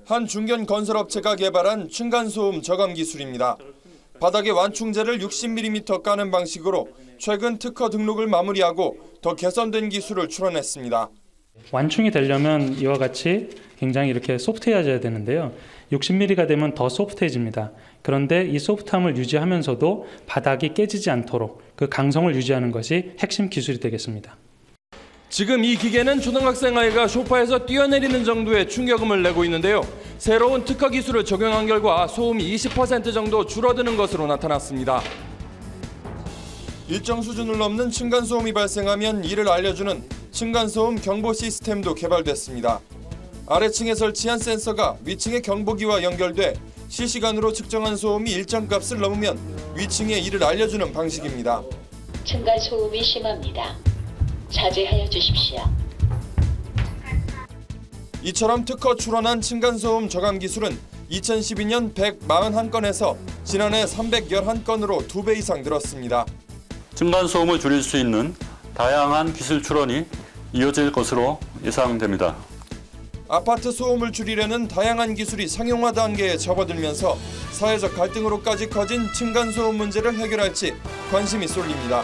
한 중견 건설업체가 개발한 층간소음 저감 기술입니다. 바닥에 완충제를 60mm 까는 방식으로 최근 특허 등록을 마무리하고 더 개선된 기술을 출원했습니다. 완충이 되려면 이와 같이 굉장히 이렇게 소프트해져야 되는데요. 60mm가 되면 더 소프트해집니다. 그런데 이 소프트함을 유지하면서도 바닥이 깨지지 않도록 그 강성을 유지하는 것이 핵심 기술이 되겠습니다. 지금 이 기계는 초등학생 아이가 소파에서 뛰어내리는 정도의 충격음을 내고 있는데요. 새로운 특허 기술을 적용한 결과 소음이 20% 정도 줄어드는 것으로 나타났습니다. 일정 수준을 넘는 층간소음이 발생하면 이를 알려주는 층간소음 경보 시스템도 개발됐습니다. 아래층에 설치한 센서가 위층의 경보기와 연결돼 실시간으로 측정한 소음이 일정 값을 넘으면 위층에 이를 알려주는 방식입니다. 층간소음이 심합니다. 자제하여 주십시오. 이처럼 특허 출원한 층간소음 저감 기술은 2012년 141건에서 지난해 311건으로 2배 이상 늘었습니다. 층간소음을 줄일 수 있는 다양한 기술 출원이 이어질 것으로 예상됩니다. 아파트 소음을 줄이려는 다양한 기술이 상용화 단계에 접어들면서 사회적 갈등으로까지 커진 층간소음 문제를 해결할지 관심이 쏠립니다.